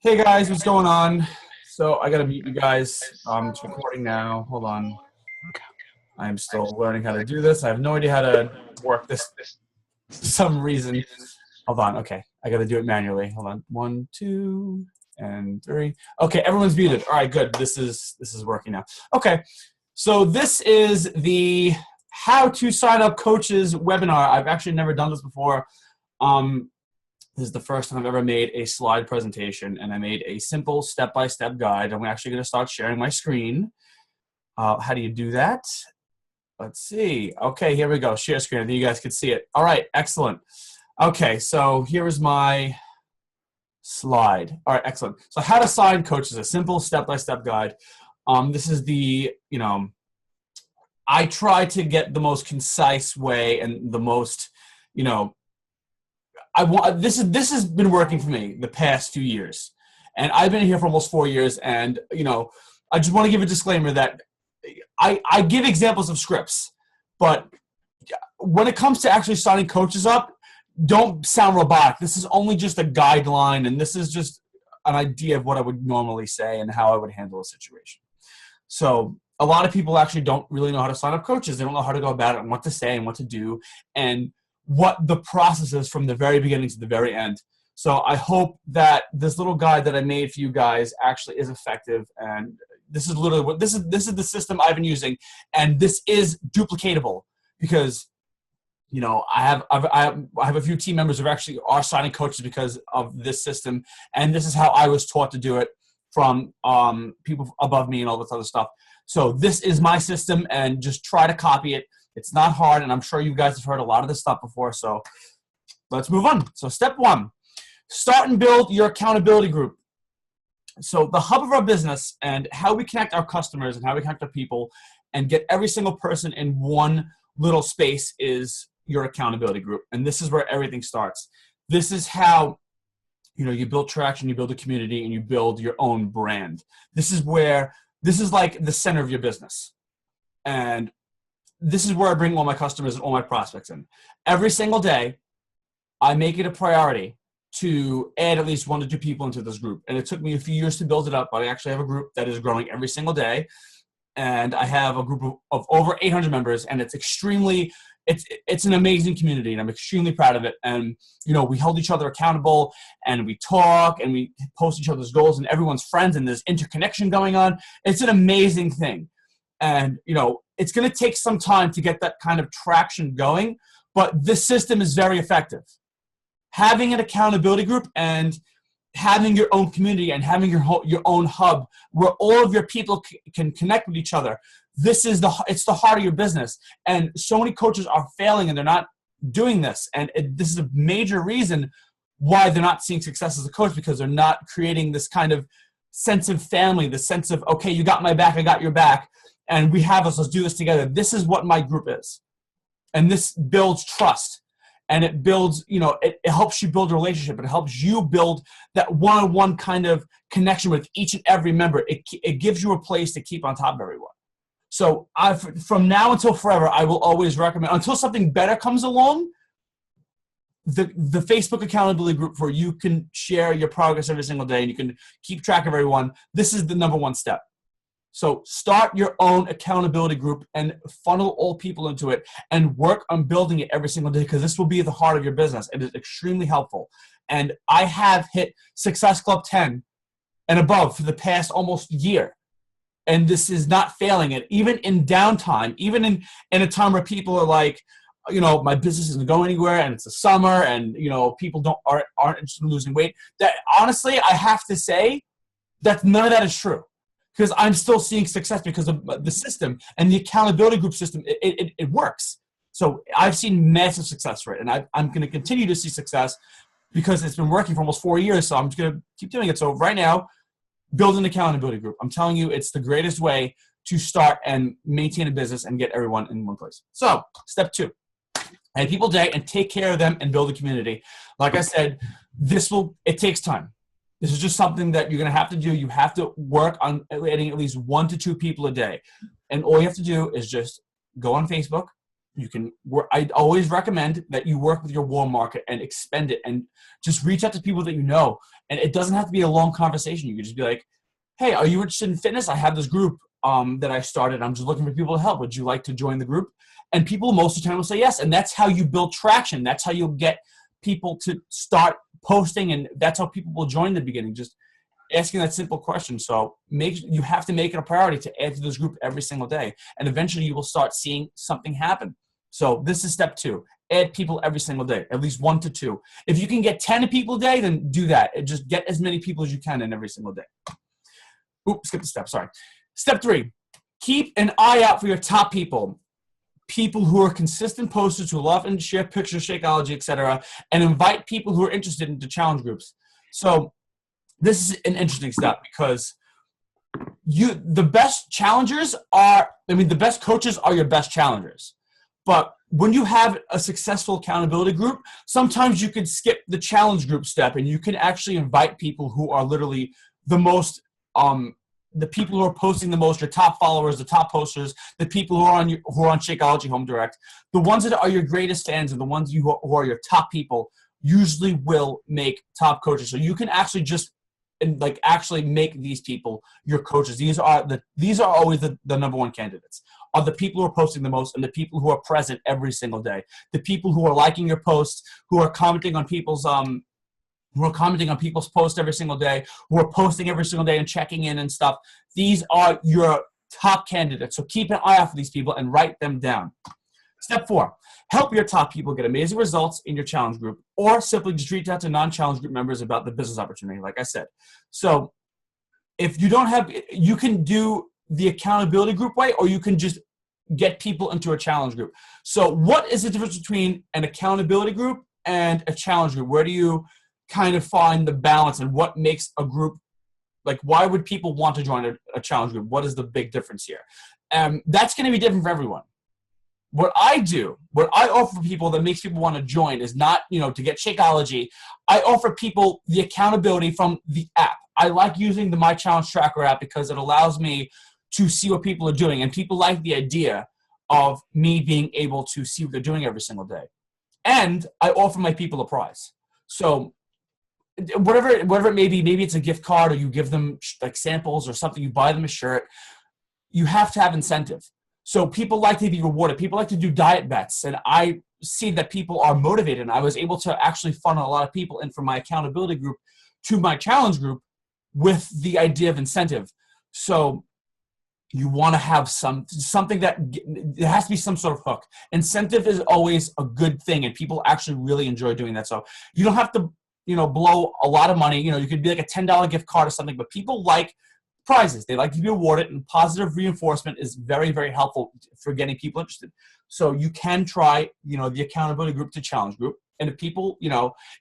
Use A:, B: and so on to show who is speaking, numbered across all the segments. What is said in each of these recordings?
A: Hey guys, what's going on? So I gotta mute you guys. It's recording now. Hold on. I'm still learning how to do this. I have no idea how to work this for some reason. Hold on. Okay, I gotta do it manually. Hold on. One, two, and three. Okay, everyone's muted. All right, good. This is working now. Okay, so this is the How to Sign Up Coaches webinar. I've actually never done this before. This is the first time I've ever made a slide presentation, and I made a simple step-by-step guide. I'm actually going to start sharing my screen. How do you do that? Let's see. Okay, here we go. Share screen. I think you guys can see it. All right, excellent. Okay, so here is my slide. All right, excellent. So how to sign coaches, a simple step-by-step guide. This is the, I try to get the most concise way and the most, this has been working for me the past few years, and I've been here for almost 4 years. And I just want to give a disclaimer that I give examples of scripts, but when it comes to actually signing coaches up, don't sound robotic. This is only just a guideline, and this is just an idea of what I would normally say and how I would handle a situation. So a lot of people actually don't really know how to sign up coaches. They don't know how to go about it and what to say and what to do, and what the process is from the very beginning to the very end. So I hope that this little guide that I made for you guys actually is effective. And this is literally what this is the system I've been using, and this is duplicatable because I have a few team members who actually are signing coaches because of this system, and this is how I was taught to do it from people above me and all this other stuff. So this is my system, and just try to copy it. It's not hard, and I'm sure you guys have heard a lot of this stuff before, so let's move on. So step one, start and build your accountability group. So the hub of our business and how we connect our customers and how we connect our people and get every single person in one little space is your accountability group, and this is where everything starts. This is how you build traction, you build a community, and you build your own brand. This is like the center of your business. And this is where I bring all my customers and all my prospects in. Every single day, I make it a priority to add at least 1 to 2 people into this group. And it took me a few years to build it up, but I actually have a group that is growing every single day. And I have a group of over 800 members, and it's an amazing community, and I'm extremely proud of it. And, we hold each other accountable, and we talk, and we post each other's goals, and everyone's friends, and there's interconnection going on. It's an amazing thing. And, it's going to take some time to get that kind of traction going, but this system is very effective. Having an accountability group and having your own community and having your own hub where all of your people can connect with each other. It's the heart of your business. And so many coaches are failing and they're not doing this. And this is a major reason why they're not seeing success as a coach, because they're not creating this kind of sense of family, the sense of, okay, you got my back, I got your back, and we have us, let's do this together. This is what my group is. And this builds trust. And it builds, it helps you build a relationship. It helps you build that one-on-one kind of connection with each and every member. It gives you a place to keep on top of everyone. So from now until forever, I will always recommend, until something better comes along, the Facebook accountability group where you can share your progress every single day and you can keep track of everyone. This is the number one step. So start your own accountability group and funnel all people into it and work on building it every single day, because this will be the heart of your business. It is extremely helpful. And I have hit Success Club 10 and above for the past almost year. And this is not failing it. Even in downtime, even in a time where people are like, my business isn't going anywhere and it's the summer and, people aren't interested in losing weight. That honestly, I have to say that none of that is true. Because I'm still seeing success because of the system and the accountability group system. It works. So I've seen massive success rate, and I'm going to continue to see success because it's been working for almost 4 years. So I'm just going to keep doing it. So right now, build an accountability group. I'm telling you, it's the greatest way to start and maintain a business and get everyone in one place. So step 2, add people day and take care of them and build a community. Like I said, it takes time. This is just something that you're going to have to do. You have to work on adding at least 1 to 2 people a day. And all you have to do is just go on Facebook, I always recommend that you work with your warm market and expend it and just reach out to people that you know. And it doesn't have to be a long conversation. You can just be like, hey, are you interested in fitness? I have this group that I started. I'm just looking for people to help. Would you like to join the group? And people most of the time will say yes. And that's how you build traction. That's how you'll get people to start posting. And that's how people will join in the beginning. Just asking that simple question. So you have to make it a priority to add to this group every single day. And eventually you will start seeing something happen. So this is step 2. Add people every single day, at least 1 to 2. If you can get 10 people a day, then do that. And just get as many people as you can in every single day. Oops, skip the step, sorry. Step 3, keep an eye out for your top people. People who are consistent posters, who love and share pictures, Shakeology, etc., and invite people who are interested into challenge groups. So this is an interesting step because the best challengers the best coaches are your best challengers. But when you have a successful accountability group, sometimes you can skip the challenge group step and you can actually invite people who are literally the most, the people who are posting the most, your top followers, the top posters, the people who are on Shakeology Home Direct, the ones that are your greatest fans and the ones who are your top people usually will make top coaches. So you can actually actually make these people your coaches. These are always the number one candidates, are the people who are posting the most and the people who are present every single day. The people who are liking your posts, who are commenting on people's posts every single day, who are posting every single day and checking in and stuff. These are your top candidates. So keep an eye out for these people and write them down. Step 4, help your top people get amazing results in your challenge group, or simply just reach out to non-challenge group members about the business opportunity, like I said. So if you don't have, you can do the accountability group way, or you can just get people into a challenge group. So what is the difference between an accountability group and a challenge group? Where do you kind of find the balance, and what makes a group, like why would people want to join a challenge group? What is the big difference here? That's going to be different for everyone. What I offer people that makes people want to join is not, to get Shakeology. I offer people the accountability from the app. I like using the My Challenge Tracker app because it allows me to see what people are doing, and people like the idea of me being able to see what they're doing every single day. And I offer my people a prize. So whatever it may be, maybe it's a gift card, or you give them like samples or something, you buy them a shirt. You have to have incentive. So people like to be rewarded. People like to do diet bets. And I see that people are motivated. And I was able to actually funnel a lot of people in from my accountability group to my challenge group with the idea of incentive. So you want to have something that there has to be some sort of hook. Incentive is always a good thing, and people actually really enjoy doing that. So you don't have to, blow a lot of money. You could be like a $10 gift card or something, but people like prizes. They like to be awarded, and positive reinforcement is very, very helpful for getting people interested. So you can try, the accountability group to challenge group. And if people,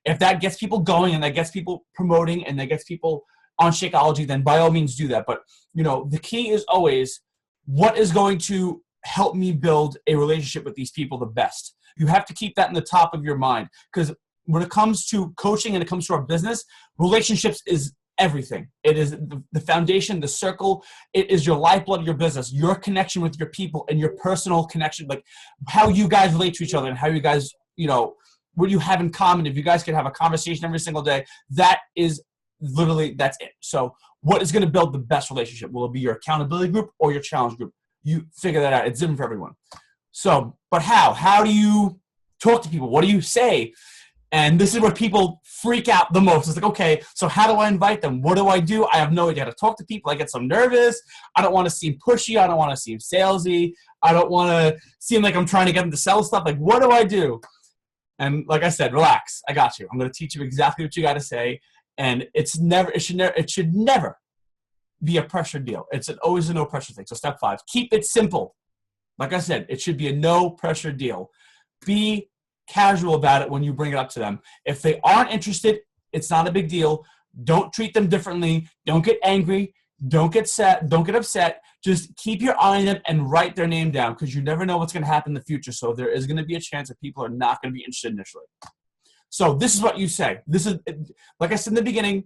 A: if that gets people going and that gets people promoting and that gets people on Shakeology, then by all means do that. But, the key is always, what is going to help me build a relationship with these people the best? You have to keep that in the top of your mind, because when it comes to coaching and it comes to our business, relationships is everything. It is the foundation, the circle. It is your lifeblood of your business, your connection with your people, and your personal connection, like how you guys relate to each other and how you guys, what you have in common. If you guys can have a conversation every single day, that is literally, that's it. So what is going to build the best relationship? Will it be your accountability group or your challenge group? You figure that out. It's different for everyone. So, but how? How do you talk to people? What do you say? And this is where people freak out the most. It's like, okay, so how do I invite them? What do? I have no idea how to talk to people. I get so nervous. I don't want to seem pushy. I don't want to seem salesy. I don't want to seem like I'm trying to get them to sell stuff. Like, what do I do? And like I said, relax. I got you. I'm going to teach you exactly what you got to say. And it should never be a pressure deal. It's always a no pressure thing. So step 5, keep it simple. Like I said, it should be a no pressure deal. Be casual about it when you bring it up to them. If they aren't interested, it's not a big deal. Don't treat them differently. Don't get angry. Don't get upset. Just keep your eye on them and write their name down, because you never know what's going to happen in the future. So there is going to be a chance that people are not going to be interested initially. So this is what you say. This is, like I said in the beginning,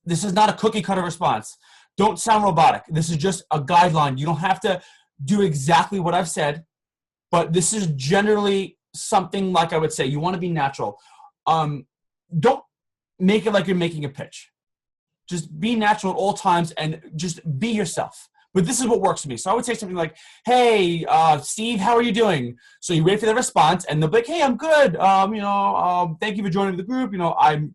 A: this is not a cookie cutter response. Don't sound robotic. This is just a guideline. You don't have to do exactly what I've said. but this is generally something like I would say you want to be natural. Don't make it like you're making a pitch. Just be natural at all times and just be yourself. But this is what works for me. So I would say something like, hey, Steve, how are you doing? So you wait for the response, and they'll be like, hey, I'm good. Thank you for joining the group. I'm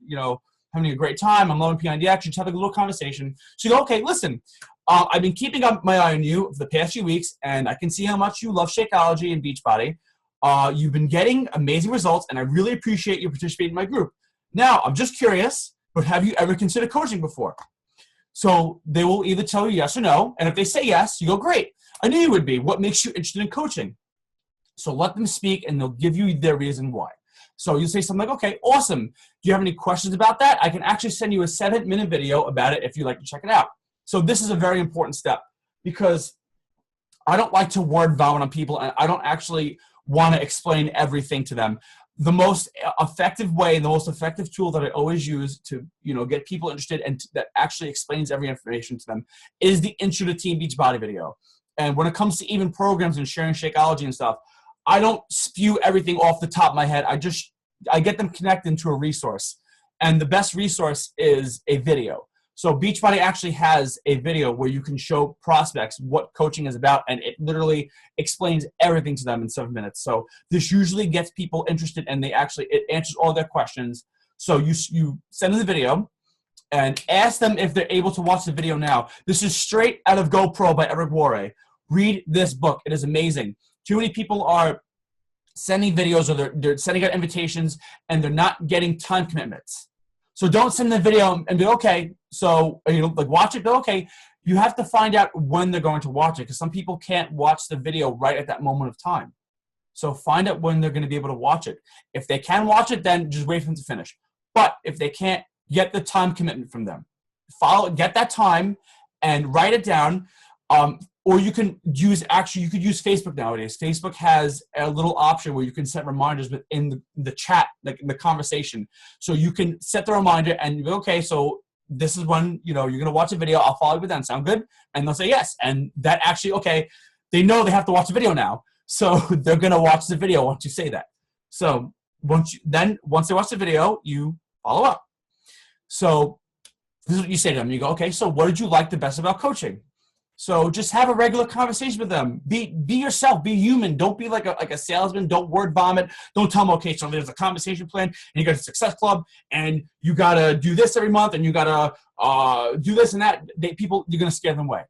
A: having a great time. I'm loving P90X. Just having a little conversation. So you go, okay, listen, I've been keeping up my eye on you for the past few weeks, and I can see how much you love Shakeology and Beachbody. You've been getting amazing results, and I really appreciate you participating in my group. Now, I'm just curious, but have you ever considered coaching before? So they will either tell you yes or no, and if they say yes, you go, great. I knew you would be. What makes you interested in coaching? So let them speak, and they'll give you their reason why. So you say something like, okay, awesome. Do you have any questions about that? I can actually send you a 7-minute video about it if you'd like to check it out. So this is a very important step because I don't like to word vomit on people, and I don't actually want to explain everything to them. The most effective way, the most effective tool that I always use to, get people interested and that actually explains every information to them is the Intro to Team Beachbody video. And when it comes to even programs and sharing Shakeology and stuff, I don't spew everything off the top of my head. I get them connected to a resource. And the best resource is a video. So Beachbody actually has a video where you can show prospects what coaching is about, and it literally explains everything to them in 7 minutes. So this usually gets people interested, and it answers all their questions. So you send them the video and ask them if they're able to watch the video now. This is straight out of GoPro by Eric Worre. Read this book. It is amazing. Too many people are sending videos, or they're sending out invitations, and they're not getting time commitments. So don't send the video and be okay. So, watch it, but okay. You have to find out when they're going to watch it, because some people can't watch the video right at that moment of time. So find out when they're going to be able to watch it. If they can watch it, then just wait for them to finish. But if they can't, get the time commitment from them. Get that time and write it down. Or you could use Facebook nowadays. Facebook has a little option where you can set reminders within the chat, like in the conversation. So you can set the reminder and you go, okay, so this is when, you're going to watch a video. I'll follow you with that. Sound good? And they'll say yes. And that actually, okay, they know they have to watch the video now. So they're going to watch the video once you say that. So once they watch the video, you follow up. So this is what you say to them. You go, okay, so what did you like the best about coaching? So just have a regular conversation with them. Be yourself. Be human. Don't be like a salesman. Don't word vomit. Don't tell them, okay, so there's a compensation plan, and you got a success club, and you got to do this every month, and you got to do this and that. You're going to scare them away.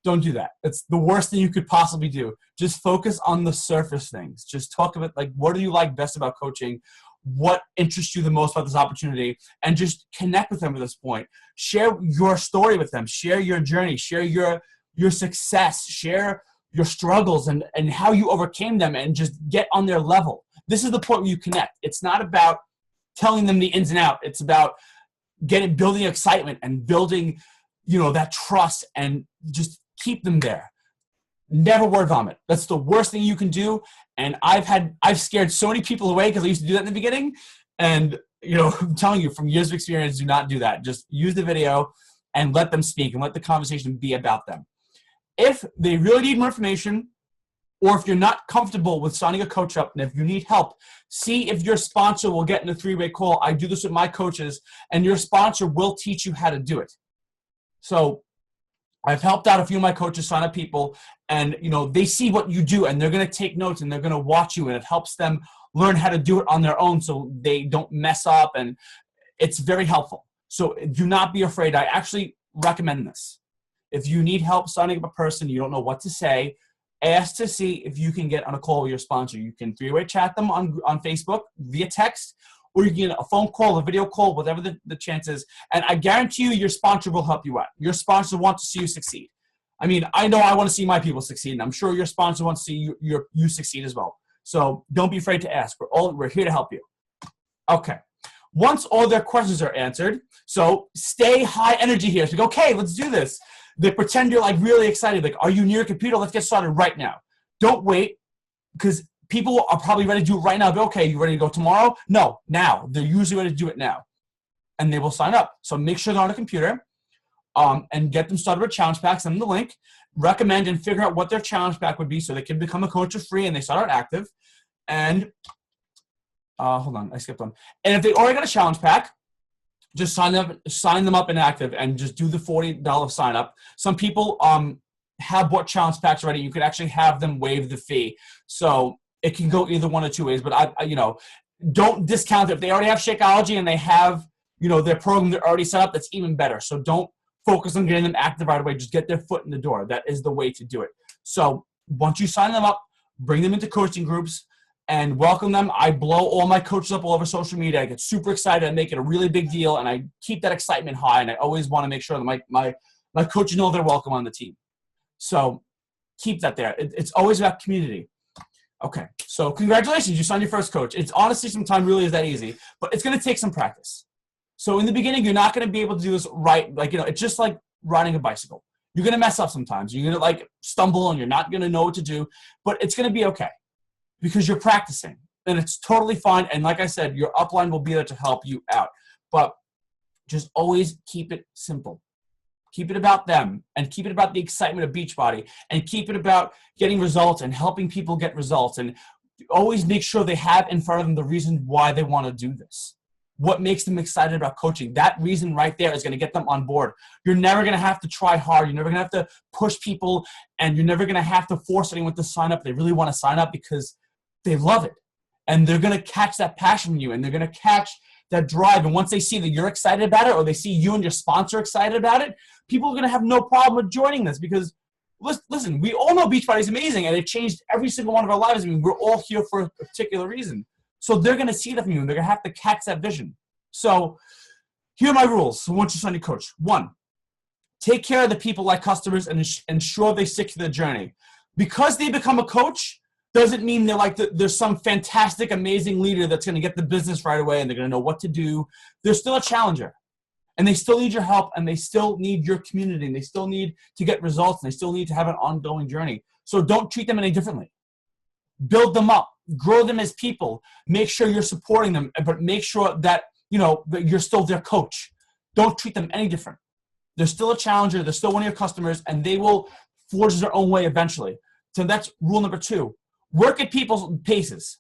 A: Don't do that. It's the worst thing you could possibly do. Just focus on the surface things. Just talk about, what do you like best about coaching? What interests you the most about this opportunity? And just connect with them at this point. Share your story with them. Share your journey. Share your success, share your struggles and how you overcame them, and just get on their level. This is the point where you connect. It's not about telling them the ins and outs. It's about building excitement and building, that trust, and just keep them there. Never word vomit. That's the worst thing you can do. And I've scared so many people away because I used to do that in the beginning. And, I'm telling you from years of experience, do not do that. Just use the video and let them speak and let the conversation be about them. If they really need more information, or if you're not comfortable with signing a coach up, and if you need help, see if your sponsor will get in a 3-way call. I do this with my coaches, and your sponsor will teach you how to do it. So I've helped out a few of my coaches sign up people, and they see what you do, and they're going to take notes, and they're going to watch you, and it helps them learn how to do it on their own so they don't mess up, and it's very helpful. So do not be afraid. I actually recommend this. If you need help signing up a person, you don't know what to say, ask to see if you can get on a call with your sponsor. You can 3-way chat them on Facebook via text, or you can get a phone call, a video call, whatever the chance is. And I guarantee you your sponsor will help you out. Your sponsor wants to see you succeed. I mean, I know I want to see my people succeed, and I'm sure your sponsor wants to see you succeed as well. So don't be afraid to ask. We're here to help you. Okay. Once all their questions are answered, so stay high energy here. So go, okay, let's do this. They pretend you're really excited. Are you near a computer? Let's get started right now. Don't wait, because people are probably ready to do it right now. But okay, you ready to go tomorrow? No, now. They're usually ready to do it now. And they will sign up. So make sure they're on a computer. and get them started with challenge packs. Send them the link, recommend and figure out what their challenge pack would be so they can become a coach for free and they start out active. And hold on, I skipped one. And if they already got a challenge pack, just sign them up in active and just do the $40 sign up. Some people have bought challenge packs already. You could actually have them waive the fee. So it can go either one or two ways, but I don't discount it. If they already have Shakeology and they have, their program they're already set up, that's even better. So don't focus on getting them active right away. Just get their foot in the door. That is the way to do it. So once you sign them up, bring them into coaching groups and welcome them. I blow all my coaches up all over social media. I get super excited and make it a really big deal, and I keep that excitement high, and I always want to make sure that my coaches know they're welcome on the team. So keep that there. It's always about community. Okay, so congratulations, you signed your first coach. It's honestly sometimes really is that easy, but it's going to take some practice. So in the beginning, you're not going to be able to do this right. It's just like riding a bicycle. You're going to mess up sometimes. You're going to stumble and you're not going to know what to do, but it's going to be okay because you're practicing and it's totally fine. And like I said, your upline will be there to help you out, but just always keep it simple. Keep it about them and keep it about the excitement of Beachbody and keep it about getting results and helping people get results, and always make sure they have in front of them the reason why they want to do this. What makes them excited about coaching? That reason right there is going to get them on board. You're never going to have to try hard. You're never going to have to push people, and you're never going to have to force anyone to sign up. They really want to sign up because they love it, and they're going to catch that passion in you, and they're going to catch that drive. And once they see that you're excited about it, or they see you and your sponsor excited about it, people are going to have no problem with joining this because, listen, we all know Beachbody is amazing and it changed every single one of our lives. I mean, we're all here for a particular reason. So they're going to see that from you and they're going to have to catch that vision. So here are my rules. So once you sign your coach, 1, take care of the people like customers and ensure they stick to the journey. Because they become a coach doesn't mean they're there's some fantastic, amazing leader that's going to get the business right away and they're going to know what to do. They're still a challenger. And they still need your help, and they still need your community, and they still need to get results, and they still need to have an ongoing journey. So don't treat them any differently. Build them up. Grow them as people. Make sure you're supporting them, but make sure that, that you're still their coach. Don't treat them any different. They're still a challenger. They're still one of your customers, and they will forge their own way eventually. So that's rule number 2. Work at people's paces.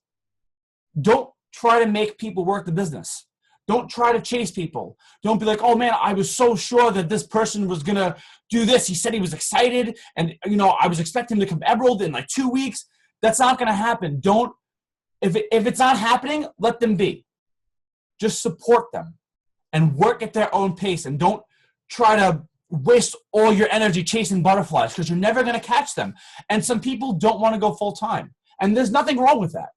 A: Don't try to make people work the business. Don't try to chase people. Don't be like, oh man, I was so sure that this person was going to do this. He said he was excited and, I was expecting him to come Emerald in 2 weeks. That's not going to happen. If it's not happening, let them be. Just support them and work at their own pace, and don't try to waste all your energy chasing butterflies because you're never going to catch them. And some people don't want to go full time, and there's nothing wrong with that.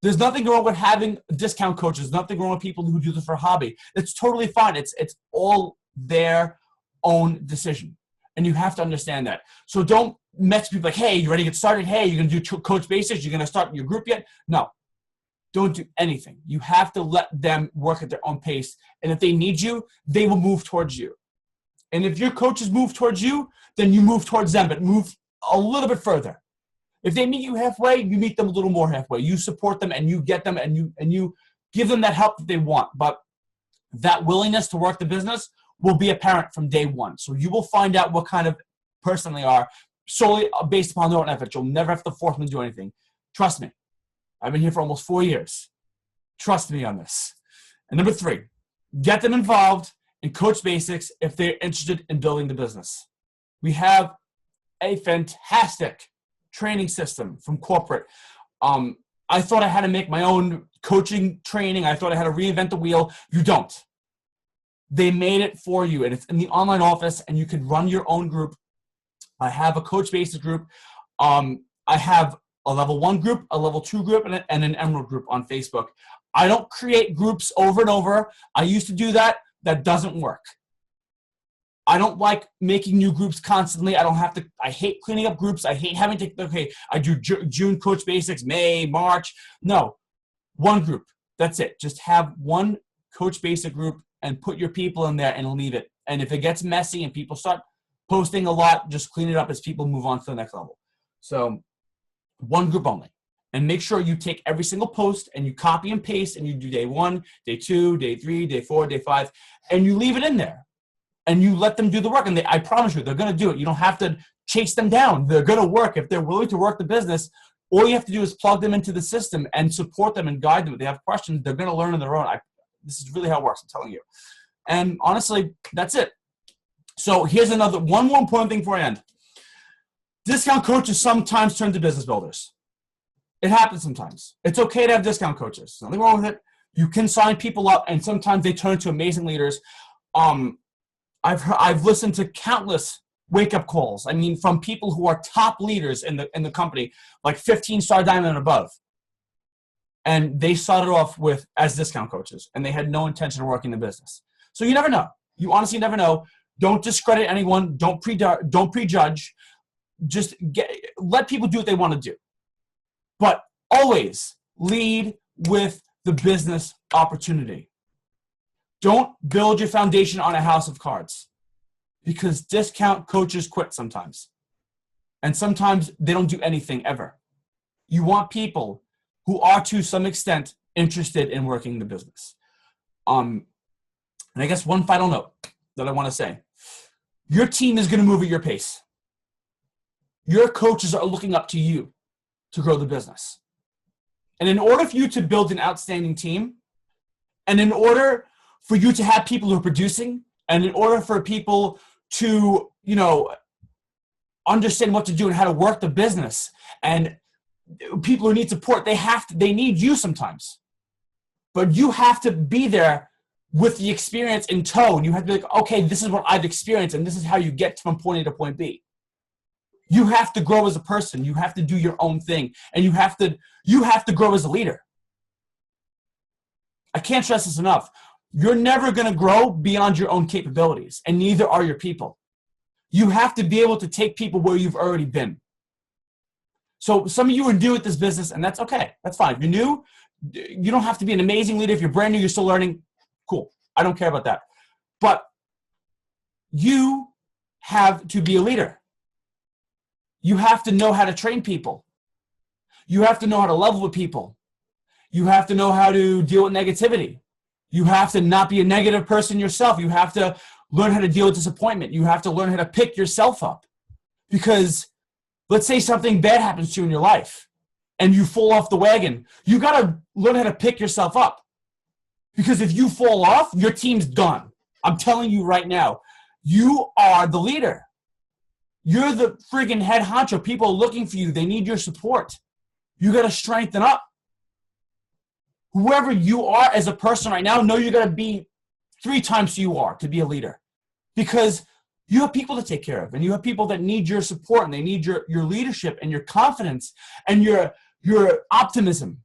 A: There's nothing wrong with having discount coaches. Nothing wrong with people who do this for a hobby. It's totally fine. It's all their own decision. And you have to understand that. So don't mess people like, hey, you ready to get started? Hey, you're going to do Coach Basics? You're going to start your group yet? No. Don't do anything. You have to let them work at their own pace. And if they need you, they will move towards you. And if your coaches move towards you, then you move towards them, but move a little bit further. If they meet you halfway, you meet them a little more halfway. You support them and you get them and you give them that help that they want. But that willingness to work the business will be apparent from day one. So you will find out what kind of person they are solely based upon their own effort. You'll never have to force them to do anything. Trust me. I've been here for almost 4 years. Trust me on this. And number 3, get them involved in Coach Basics if they're interested in building the business. We have a fantastic training system from corporate. I thought I had to make my own coaching training. I thought I had to reinvent the wheel. You don't. They made it for you, and it's in the online office, and you can run your own group. I have a Coach Basics group. I have a level 1 group, a level 2 group, and an Emerald group on Facebook. I don't create groups over and over. I used to do that. That doesn't work. I don't like making new groups constantly. I hate cleaning up groups. I hate having to, I do June Coach Basics, May, March. No, 1 group. That's it. Just have 1 Coach Basic group and put your people in there and leave it. And if it gets messy and people start posting a lot, just clean it up as people move on to the next level. So 1 group only. And make sure you take every single post and you copy and paste and you do day 1, day 2, day 3, day 4, day 5, and you leave it in there. and you let them do the work. And I promise you, they're going to do it. You don't have to chase them down. They're going to work. If they're willing to work the business, all you have to do is plug them into the system and support them and guide them. If they have questions, they're going to learn on their own. This is really how it works, I'm telling you. And honestly, that's it. So here's one more important thing before I end. Discount coaches sometimes turn to business builders. It happens sometimes. It's okay to have discount coaches. Nothing wrong with it. You can sign people up, and sometimes they turn to amazing leaders. I've listened to countless wake-up calls. I mean, from people who are top leaders in the company, like 15-star diamond and above. And they started off as discount coaches, and they had no intention of working the business. So you never know. You honestly never know. Don't discredit anyone. Don't prejudge. Just let people do what they want to do. But always lead with the business opportunity. Don't build your foundation on a house of cards, because discount coaches quit sometimes. And sometimes they don't do anything ever. You want people who are to some extent interested in working the business. And I guess one final note that I want to say. Your team is going to move at your pace. Your coaches are looking up to you to grow the business. And in order for you to build an outstanding team, and in order for you to have people who are producing, and in order for people to, understand what to do and how to work the business, and people who need support, they need you sometimes. But you have to be there with the experience in tow. And you have to be like, okay, this is what I've experienced, and this is how you get from point A to point B. You have to grow as a person. You have to do your own thing. And you have to grow as a leader. I can't stress this enough. You're never going to grow beyond your own capabilities, and neither are your people. You have to be able to take people where you've already been. So some of you are new at this business, and that's okay. That's fine. If you're new, you don't have to be an amazing leader. If you're brand new, you're still learning, cool. I don't care about that. But you have to be a leader. You have to know how to train people. You have to know how to level with people. You have to know how to deal with negativity. You have to not be a negative person yourself. You have to learn how to deal with disappointment. You have to learn how to pick yourself up. Because let's say something bad happens to you in your life and you fall off the wagon. You got to learn how to pick yourself up. Because if you fall off, your team's done. I'm telling you right now, you are the leader. You're the friggin' head honcho. People are looking for you. They need your support. You got to strengthen up. Whoever you are as a person right now, know you got to be 3 times who you are to be a leader. Because you have people to take care of, and you have people that need your support, and they need your leadership and your confidence and your optimism.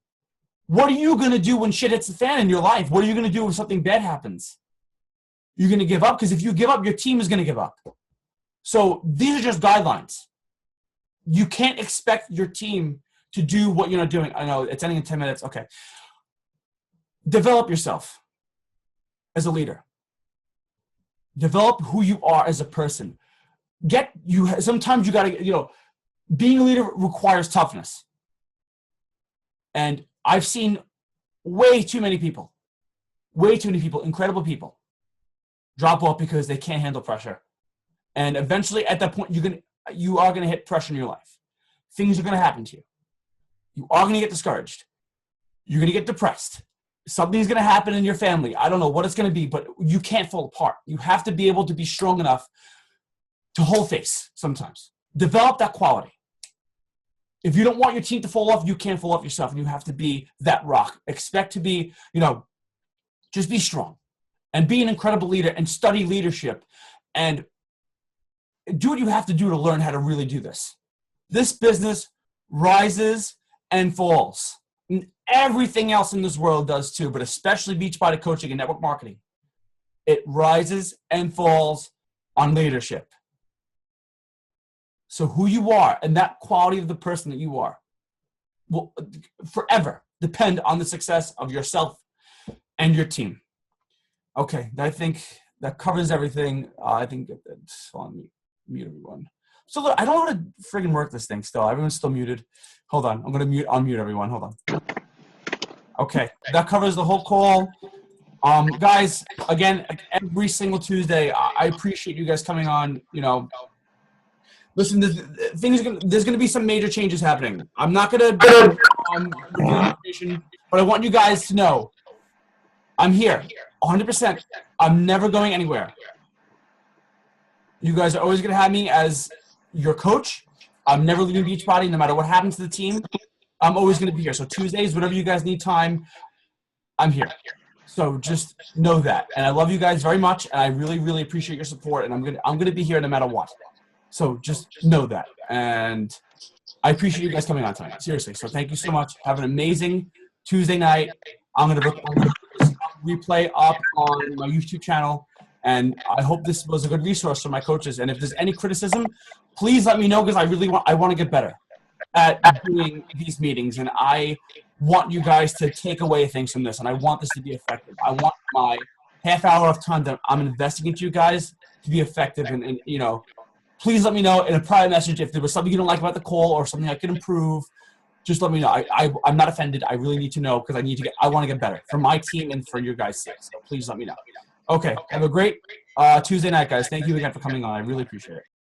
A: What are you going to do when shit hits the fan in your life? What are you going to do when something bad happens? You're going to give up? Because if you give up, your team is going to give up. So these are just guidelines. You can't expect your team to do what you're not doing. I know it's ending in 10 minutes. Okay. Develop yourself as a leader. Develop who you are as a person. Sometimes you got to, being a leader requires toughness. And I've seen way too many people, incredible people, drop off because they can't handle pressure. And eventually at that point, you are going to hit pressure in your life. Things are going to happen to you. You are going to get discouraged. You're going to get depressed. Something's going to happen in your family. I don't know what it's going to be, but you can't fall apart. You have to be able to be strong enough to hold face sometimes. Develop that quality. If you don't want your team to fall off, you can't fall off yourself, and you have to be that rock. Expect to be, just be strong and be an incredible leader and study leadership and do what you have to do to learn how to really do this. This business rises and falls. And everything else in this world does too, but especially Beachbody coaching and network marketing. It rises and falls on leadership. So who you are and that quality of the person that you are will forever depend on the success of yourself and your team. Okay, I think that covers everything. I think it's on mute everyone. So look, I don't want to friggin' work this thing still. Everyone's still muted. Hold on. I'm going to unmute everyone. Hold on. Okay, that covers the whole call. Guys, again, every single Tuesday, I appreciate you guys coming on. You know, listen, there's going to be some major changes happening. I'm not going to reveal information, but I want you guys to know I'm here 100%. I'm never going anywhere. You guys are always going to have me as your coach. I'm never leaving Beachbody, no matter what happens to the team. I'm always going to be here. So Tuesdays, whenever you guys need time, I'm here. So just know that. And I love you guys very much, and I really, really appreciate your support. And I'm gonna be here no matter what. So just know that. And I appreciate you guys coming on tonight. Seriously. So thank you so much. Have an amazing Tuesday night. I'm gonna put this replay up on my YouTube channel. And I hope this was a good resource for my coaches. And if there's any criticism, please let me know, because I want to get better at doing these meetings. And I want you guys to take away things from this, and I want this to be effective. I want my half hour of time that I'm investing into you guys to be effective. And you know, please let me know in a private message if there was something you don't like about the call or something I could improve. Just let me know. I'm not offended. I really need to know, because I want to get better for my team and for your guys' sake. So please let me know. Okay, have a great Tuesday night, guys. Thank you again for coming on. I really appreciate it.